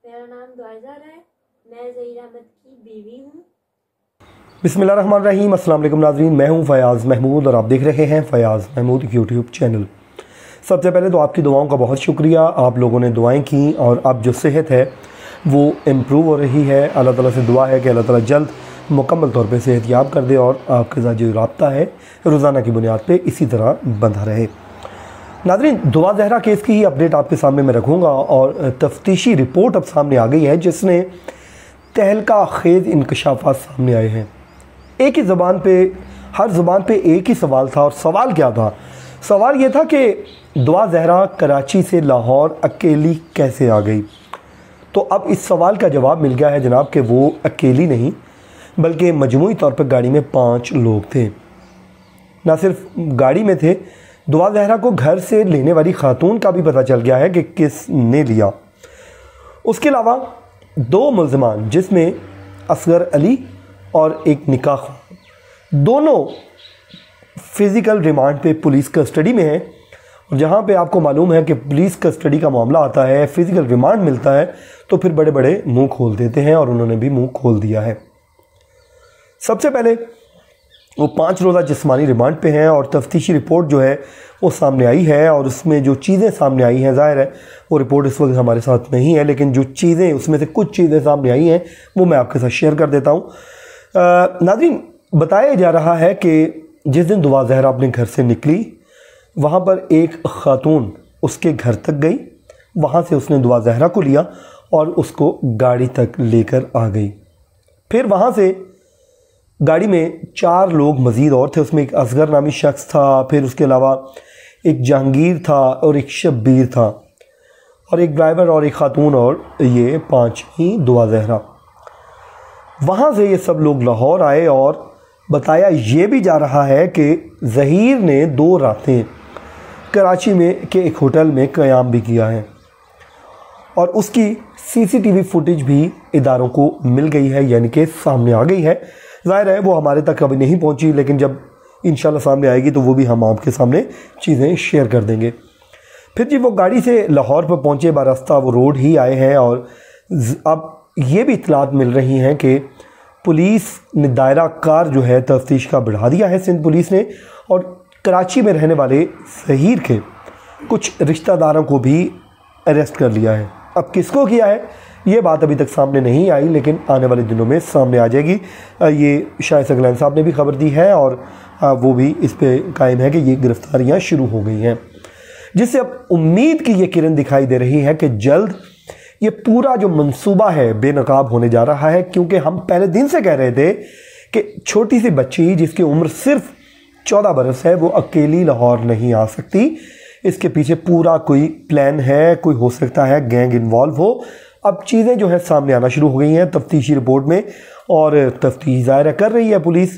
मेरा नाम दुआइज़र है। मैं ज़हीर अहमद की बीवी हूँ। बिस्मिल्लाहिर्रहमानिर्रहीम। अस्सलाम वालेकुम नाज़रीन, मैं हूँ फ़याज़ महमूद और आप देख रहे हैं फ़याज़ महमूद यूट्यूब चैनल। सबसे पहले तो आपकी दुआओं का बहुत शुक्रिया। आप लोगों ने दुआएं की और अब जो सेहत है वो इम्प्रूव हो रही है। अल्लाह ताला से दुआ है कि अल्लाह ताला जल्द मुकम्मल तौर पे सेहत याब कर दे और आपके साथ जो रब्ता है रोज़ाना की बुनियाद पे इसी तरह बंधा रहे। नाज़रीन, दुआ ज़हरा केस की ही अपडेट आपके सामने मैं रखूँगा और तफ्तीशी रिपोर्ट अब सामने आ गई है जिसने तहलका खेज़ इंकशाफात सामने आए हैं। एक ही ज़बान पे, हर ज़बान पे एक ही सवाल था। और सवाल क्या था? सवाल ये था कि दुआ ज़हरा कराची से लाहौर अकेली कैसे आ गई। तो अब इस सवाल का जवाब मिल गया है जनाब कि वो अकेली नहीं बल्कि मजमूई तौर पर गाड़ी में 5 लोग थे। ना सिर्फ गाड़ी में थे, दुआ ज़हरा को घर से लेने वाली खातून का भी पता चल गया है कि किसने लिया। उसके अलावा 2 मुल्ज़िमान जिसमें असगर अली और एक निकाह खान, दोनों फ़िज़िकल रिमांड पे पुलिस कस्टडी में हैं। और जहाँ पे आपको मालूम है कि पुलिस कस्टडी का मामला आता है, फ़िज़िकल रिमांड मिलता है, तो फिर बड़े बड़े मुंह खोल देते हैं और उन्होंने भी मुंह खोल दिया है। सबसे पहले वो 5 रोज़ा जिस्मानी रिमांड पे हैं और तफ्तीशी रिपोर्ट जो है वो सामने आई है और उसमें जो चीज़ें सामने आई हैं, ज़ाहिर है वो रिपोर्ट इस वक्त हमारे साथ नहीं है, लेकिन जो चीज़ें उसमें से कुछ चीज़ें सामने आई हैं वो मैं आपके साथ शेयर कर देता हूँ। नाज़रीन, बताया जा रहा है कि जिस दिन दुआ ज़हरा अपने घर से निकली, वहाँ पर एक खातून उसके घर तक गई, वहाँ से उसने दुआ ज़हरा को लिया और उसको गाड़ी तक लेकर आ गई। फिर वहाँ से गाड़ी में 4 लोग मज़ीद और थे। उसमें एक असगर नामी शख्स था, फिर उसके अलावा एक जहांगीर था और एक शब्बीर था और एक ड्राइवर और एक खातून, और ये 5 ही दुआ ज़हरा। वहाँ से ये सब लोग लाहौर आए और बताया ये भी जा रहा है कि ज़हीर ने 2 रातें कराची में के एक होटल में क़याम भी किया है और उसकी सीसीटीवी फुटेज भी इदारों को मिल गई है, यानी कि सामने आ गई है। ज़ाहिर है वो हमारे तक कभी नहीं पहुंची, लेकिन जब इंशाल्लाह सामने आएगी तो वो भी हम आपके सामने चीज़ें शेयर कर देंगे। फिर जब वो गाड़ी से लाहौर पर पहुंचे, बारास्ता वो रोड ही आए हैं और अब ये भी इतलात मिल रही हैं कि पुलिस ने दायरा कार जो है तफ्तीश का बढ़ा दिया है सिंध पुलिस ने, और कराची में रहने वाले ज़हीर के कुछ रिश्तेदारों को भी अरेस्ट कर लिया है। अब किसको किया है ये बात अभी तक सामने नहीं आई, लेकिन आने वाले दिनों में सामने आ जाएगी। ये शायद सगलैन साहब ने भी खबर दी है और वो भी इस पे कायम है कि ये गिरफ्तारियां शुरू हो गई हैं, जिससे अब उम्मीद की ये किरण दिखाई दे रही है कि जल्द ये पूरा जो मंसूबा है बेनकाब होने जा रहा है। क्योंकि हम पहले दिन से कह रहे थे कि छोटी सी बच्ची जिसकी उम्र सिर्फ 14 बरस है वो अकेली लाहौर नहीं आ सकती, इसके पीछे पूरा कोई प्लान है, कोई हो सकता है गैंग इन्वॉल्व हो। अब चीज़ें जो है सामने आना शुरू हो गई हैं तफ्तीशी रिपोर्ट में और तफ्तीश ज़ाहिर कर रही है पुलिस।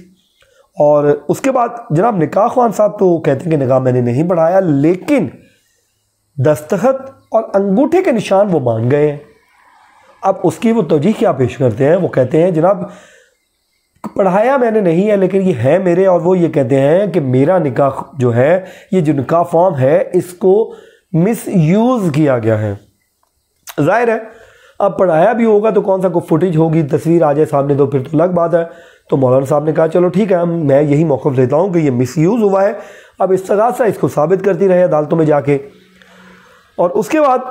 और उसके बाद जनाब निकाह खान साहब तो कहते हैं कि निकाह मैंने नहीं बढ़ाया, लेकिन दस्तखत और अंगूठे के निशान वो मान गए हैं। अब उसकी वो तवजीह क्या पेश करते हैं, वो कहते हैं जनाब पढ़ाया मैंने नहीं है लेकिन ये है मेरे, और वो ये कहते हैं कि मेरा निकाह जो है, ये जो निकाह फॉर्म है, इसको मिसयूज़ किया गया है। ज़ाहिर है अब पढ़ाया भी होगा तो कौन सा कोई फुटेज होगी, तस्वीर आ जाए सामने तो फिर तो अलग बात है। तो मौलाना साहब ने कहा चलो ठीक है, मैं यही मौक़िफ़ लेता हूँ कि ये मिसयूज़ हुआ है, अब इस्तग़ासा इसको साबित करती रहे अदालतों में जाके। और उसके बाद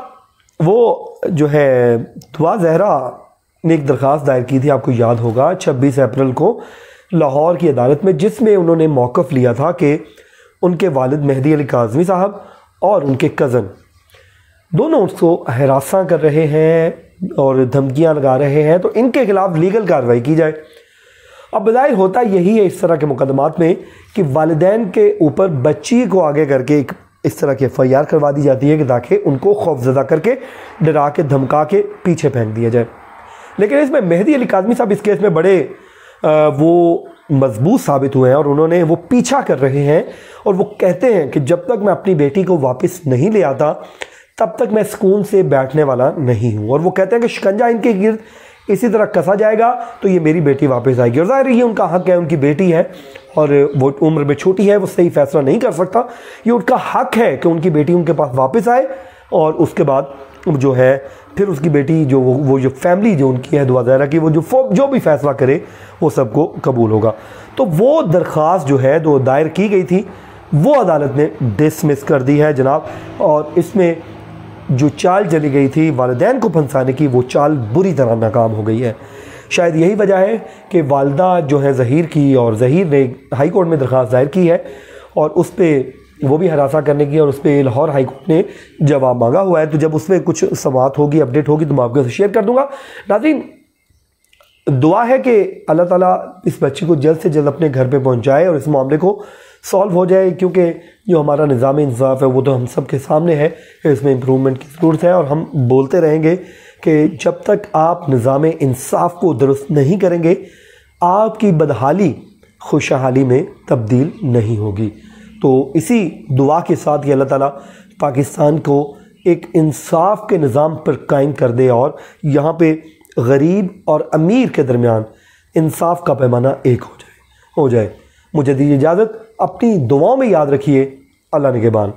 वो जो है दुआ ज़हरा ने एक दरख्वास्त दायर की थी, आपको याद होगा 26 अप्रैल को लाहौर की अदालत में, जिसमें उन्होंने मौक़िफ़ लिया था कि उनके वालिद मेहदी अली काज़मी साहब और उनके कज़न दोनों उसको हरासा कर रहे हैं और धमकियां लगा रहे हैं, तो इनके खिलाफ लीगल कार्रवाई की जाए। अब बज़ाहिर होता यही है इस तरह के मुकदमात में कि वालिदैन के ऊपर बच्ची को आगे करके एक इस तरह की FIR करवा दी जाती है कि ताकि उनको खौफज़दा करके डरा के धमका के पीछे फेंक दिया जाए। लेकिन इसमें मेहदी अली काज़मी साहब इस केस में बड़े वो मजबूत साबित हुए हैं और उन्होंने वो पीछा कर रहे हैं और वो कहते हैं कि जब तक मैं अपनी बेटी को वापस नहीं ले आता तब तक मैं सुकून से बैठने वाला नहीं हूँ। और वो कहते हैं कि शिकंजा इनके गिर्द इसी तरह कसा जाएगा तो ये मेरी बेटी वापस आएगी। और ज़ाहिर ये उनका हक है, उनकी बेटी है और वो उम्र में छोटी है, वो सही फैसला नहीं कर सकता। ये उनका हक है कि उनकी बेटी उनके पास वापस आए और उसके बाद جو ہے پھر اس کی بیٹی جو وہ جو فیملی جو ان کی ہے دعا ظاہرہ کی، وہ جو بھی فیصلہ کرے وہ سب کو قبول ہوگا۔ تو وہ درخواست جو ہے جو دائر کی گئی تھی وہ عدالت نے ڈسمس کر دی ہے جناب، اور اس میں جو چال چلی گئی تھی والدین کو پھنسانے کی، وہ چال بری طرح ناکام ہو گئی ہے۔ شاید یہی وجہ ہے کہ والدہ جو ہے ظہیر کی، اور ظہیر نے ہائی کورٹ میں درخواست دائر کی ہے اور اس پہ وہ بھی ہراساں کرنے کی، اور اس پہ لاہور ہائی کورٹ نے جواب مانگا ہوا ہے۔ تو جب اس میں کچھ سماعت ہوگی، اپڈیٹ ہوگی، تو میں آپ کے ساتھ شیئر کر دوں گا۔ ناظرین، دعا ہے کہ اللہ تعالیٰ اس بچی کو جلد سے جلد اپنے گھر پہ پہنچائے اور اس معاملے کو سالو ہو جائے، کیونکہ جو ہمارا نظام انصاف ہے وہ تو ہم سب کے سامنے ہے، اس میں امپرومنٹ کی ضرورت ہے، اور ہم بولتے رہیں گے کہ جب تک آپ نظام انصاف کو درست نہیں کریں گے، آپ کی بدحالی خوشحالی میں تبدیل نہیں ہوگی۔ تو اسی دعا کے ساتھ کہ اللہ تعالیٰ پاکستان کو ایک انصاف کے نظام پر قائم کر دے، اور یہاں پہ غریب اور امیر کے درمیان انصاف کا پیمانہ ایک ہو جائے۔ مجھے دیجیے اجازت، اپنی دعاؤں میں یاد رکھیے۔ اللہ نگہبان۔